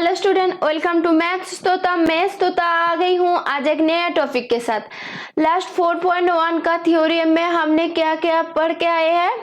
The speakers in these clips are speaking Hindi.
Hello student, welcome to maths Tota. मैं तोता आ गई हूँ आज एक नया टॉपिक के साथ। लास्ट 4.1 का थ्योरी में हमने क्या क्या पढ़ के आए हैं?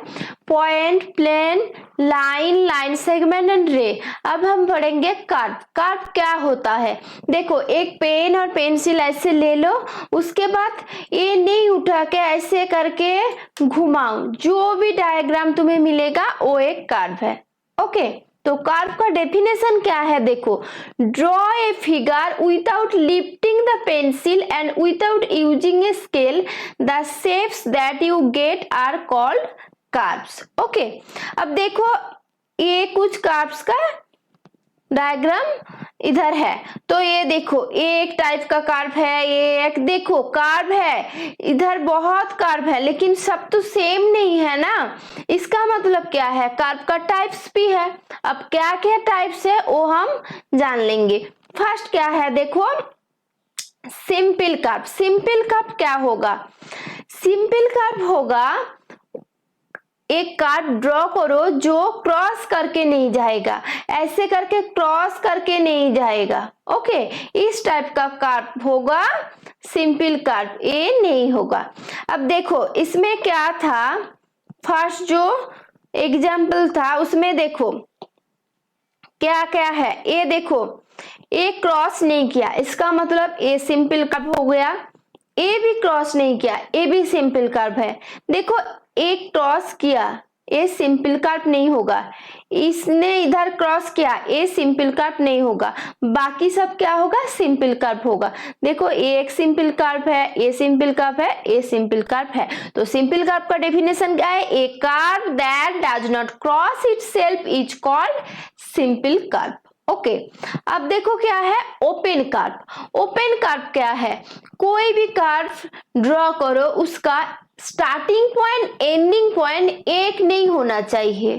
Point, plane, line, line segment and ray. अब हम पढ़ेंगे कर्व। कर्व क्या होता है? देखो, एक पेन और पेंसिल ऐसे ले लो, उसके बाद ये नहीं उठा के ऐसे करके घुमाओ, जो भी डायग्राम तुम्हें मिलेगा वो एक कर्व है। ओके, तो कर्व का डेफिनेशन क्या है? देखो, draw a figure without lifting the pencil and without using a scale, the shapes that you get are called curves. Okay, अब देखो ये कुछ कर्व्स का डायग्राम इधर है। तो ये देखो, ये एक टाइप का कर्व है, ये एक देखो कर्व है, इधर बहुत कर्व है, लेकिन सब तो सेम नहीं है ना। इसका मतलब क्या है? कर्व का टाइप्स भी है। अब क्या क्या टाइप्स है वो हम जान लेंगे। फर्स्ट क्या है? देखो, सिंपल कर्व। सिंपल कर्व क्या होगा? सिंपल कर्व होगा, एक कर्व ड्रॉ करो जो क्रॉस करके नहीं जाएगा, ऐसे करके क्रॉस करके नहीं जाएगा। ओके, इस टाइप का कर्व होगा सिंपल कर्व, ये नहीं होगा। अब देखो इसमें क्या था, फर्स्ट जो एग्जाम्पल था उसमें देखो क्या क्या है। ये देखो, ये क्रॉस नहीं किया, इसका मतलब ये सिंपल कर्व हो गया। ये भी क्रॉस नहीं किया, ये भी सिंपल कर्व है। देखो, एक क्रॉस किया, ये सिंपल कर्व नहीं होगा। इसने इधर क्रॉस किया, ये सिंपल कर्व नहीं होगा। बाकी सब क्या होगा? सिंपल कर्व होगा। देखो, ये एक सिंपल कर्व है, ये सिंपल कर्व है, ये सिंपल कर्व है। तो सिंपल कर्व का डेफिनेशन क्या है? A curve that does not cross itself is called simple curve. Okay, अब देखो क्या है? Open curve. ओपन कर्व क्या है? कोई भी कर्व ड्रॉ करो, उसका स्टार्टिंग पॉइंट एंडिंग पॉइंट एक नहीं होना चाहिए।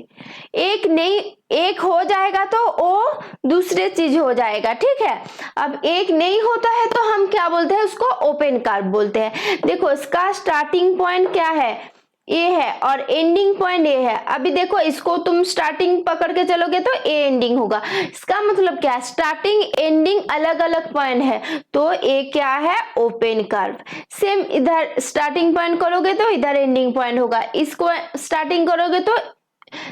एक नहीं, एक हो जाएगा तो वो दूसरे चीज हो जाएगा, ठीक है। अब एक नहीं होता है तो हम क्या बोलते हैं? उसको ओपन कर्व बोलते हैं। देखो, इसका स्टार्टिंग पॉइंट क्या है? ए है और एंडिंग पॉइंट ए है। अभी देखो, इसको तुम स्टार्टिंग पकड़ के चलोगे तो ए एंडिंग होगा। इसका मतलब क्या है? स्टार्टिंग एंडिंग अलग अलग पॉइंट है, तो ए क्या है? Open curve. सेम इधर स्टार्टिंग पॉइंट करोगे तो इधर एंडिंग पॉइंट होगा, इसको स्टार्टिंग करोगे तो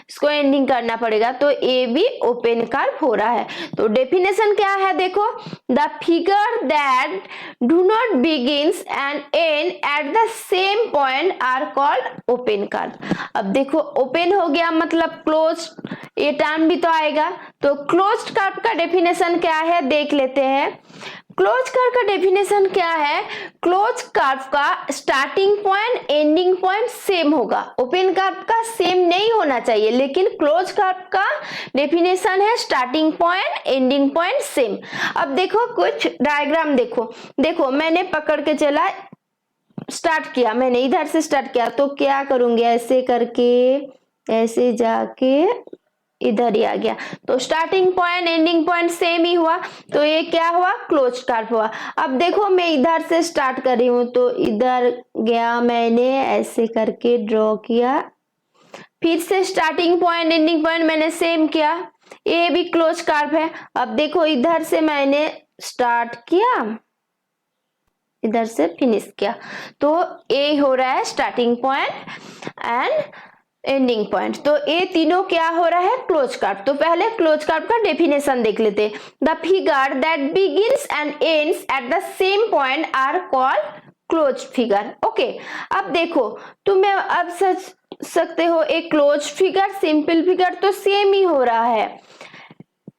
इसको एंडिंग करना पड़ेगा, तो ए भी ओपन कर्व हो रहा है। तो डेफिनेशन क्या है? देखो, the figure that do not begins and end at the same point are called open curve. अब देखो, ओपन हो गया मतलब क्लोज, ये टर्म भी तो आएगा। तो क्लोज्ड कर्व का डेफिनेशन क्या है देख लेते हैं। क्लोज कर्व का डेफिनेशन क्या है? क्लोज कर्व का starting point ending point same होगा। ओपन कर्व का सेम नहीं होना चाहिए, लेकिन क्लोज कर्व का डेफिनेशन है starting point ending point same. अब देखो कुछ डायग्राम देखो। देखो, मैंने पकड़ के चला, स्टार्ट किया, मैंने इधर से स्टार्ट किया, तो क्या करूंगी? ऐसे करके ऐसे जाके इधर ही आ गया, तो starting point ending point same ही हुआ, तो ये क्या हुआ? क्लोज कर्व हुआ। अब देखो, मैं इधर से स्टार्ट कर रही हूं, तो इधर गया, मैंने ऐसे करके ड्रॉ किया, फिर से स्टार्टिंग पॉइंट एंडिंग पॉइंट मैंने सेम किया, ये भी क्लोज कर्व है। अब देखो, इधर से मैंने स्टार्ट किया, इधर से फिनिश किया, तो ये हो रहा है starting point and ending point. तो ये तीनों क्या हो रहा है? Close curve. तो पहले क्लोज कर्व का डेफिनेशन देख लेते। The figure that begins and ends at the same point are called close figure. Okay, अब देखो, तुम्हें अब सोच सकते हो एक क्लोज फिगर सिंपल फिगर तो सेम ही हो रहा है।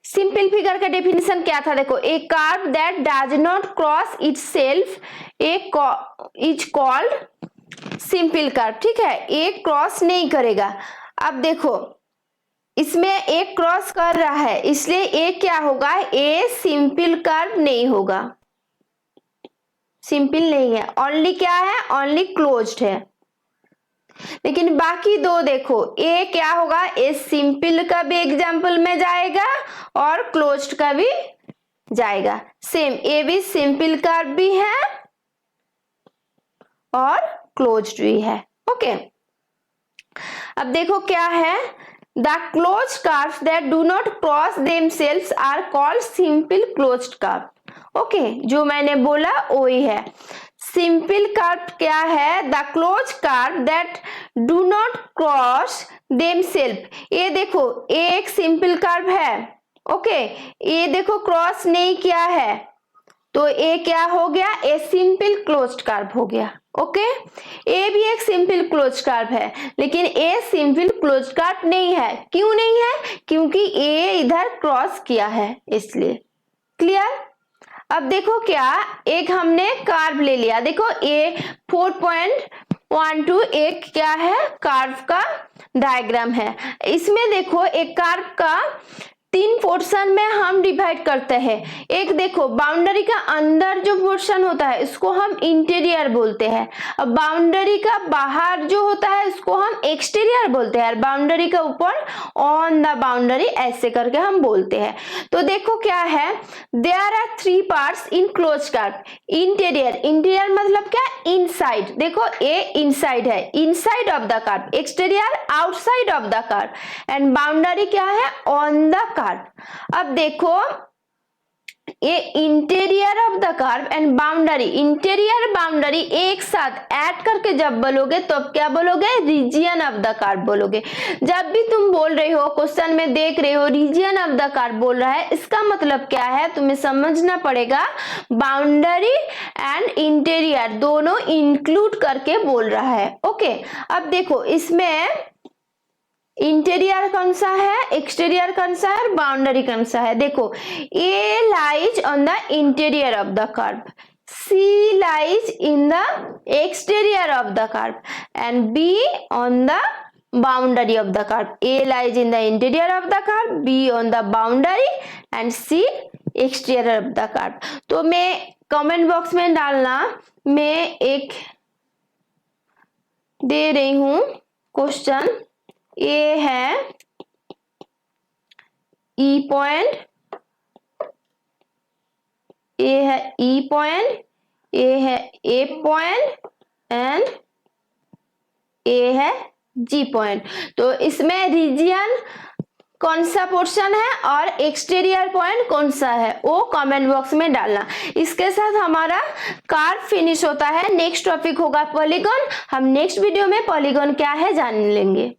सिंपल फिगर का डेफिनेशन क्या था? देखो, a curve that does not cross itself is called simple curve, ठीक है। एक क्रॉस नहीं करेगा। अब देखो, इसमें एक क्रॉस कर रहा है, इसलिए एक क्या होगा? ए सिंपल कर्व नहीं होगा, सिंपल नहीं है, ओनली क्या है? ओनली क्लोज्ड है। लेकिन बाकी दो देखो, ए क्या होगा? ए सिंपल का भी एग्जाम्पल में जाएगा और क्लोज्ड का भी जाएगा। सेम, ए भी सिंपल कर्व भी है और क्लोज्ड भी है। ओके, अब देखो क्या है, the closed curves that do not cross themselves are called simple closed curve. Okay, जो मैंने बोला वही है। सिंपल कर्व क्या है? The close curve that do not cross themself. ये देखो, ये एक सिंपल कर्व है। ओके, ये देखो क्रॉस नहीं किया है, तो ये क्या हो गया? ए सिंपल क्लोज्ड कर्व हो गया। ओके, ये भी एक सिंपल क्लोज्ड कर्व है, लेकिन ये सिंपल क्लोज्ड कर्व नहीं है। क्यों नहीं है? क्योंकि ये इधर क्रॉस किया है, इसलिए। क्लियर? अब देखो क्या, एक हमने कर्व ले लिया। देखो ये 4.12 एक क्या है? कर्व का डायग्राम है। इसमें देखो एक कर्व का 3 पोर्शन में हम डिवाइड करते हैं। एक देखो, बाउंड्री का अंदर जो पोर्शन होता है इसको हम इंटीरियर बोलते हैं, अब बाउंड्री का बाहर जो होता है उसको हम एक्सटीरियर बोलते हैं, और बाउंड्री के ऊपर ऑन द बाउंड्री ऐसे करके हम बोलते हैं। तो देखो क्या है, there are 3 parts in close curve. Interior, interior मतलब क्या? इनसाइड। देखो ये इनसाइड है, inside of the curve. Exterior, outside of the curve. And boundary क्या है? On the curve. अब देखो ये interior of the curve and boundary, interior boundary एक साथ ऐड करके जब बोलोगे तो क्या बोलोगे? रीजियन ऑफ द कर्व बोलोगे। जब भी तुम बोल रहे हो, क्वेश्चन में देख रहे हो रीजियन ऑफ द कर्व बोल रहा है, इसका मतलब क्या है तुम्हें समझना पड़ेगा। बाउंड्री एंड इंटीरियर दोनों इंक्लूड करके बोल रहा है। ओके, अब देखो इसमें इंटीरियर कौन सा है, एक्सटीरियर कौन सा है, बाउंड्री कौन सा है? देखो A lies on the interior of the curve, C lies in the exterior of the curve and B on the boundary of the curve. A lies in the interior of the curve, B on the boundary and C exterior of the curve. तो मैं कमेंट बॉक्स में डालना, मैं एक दे रही हूं क्वेश्चन। ए है ई पॉइंट, ए है ई पॉइंट, ए है ए पॉइंट एंड ए है जी पॉइंट। तो इसमें रीजियन कौन सा पोर्शन है और एक्सटीरियर पॉइंट कौन सा है वो कमेंट बॉक्स में डालना। इसके साथ हमारा कर्व फिनिश होता है। नेक्स्ट टॉपिक होगा पॉलीगॉन। हम नेक्स्ट वीडियो में पॉलीगॉन क्या है जान लेंगे।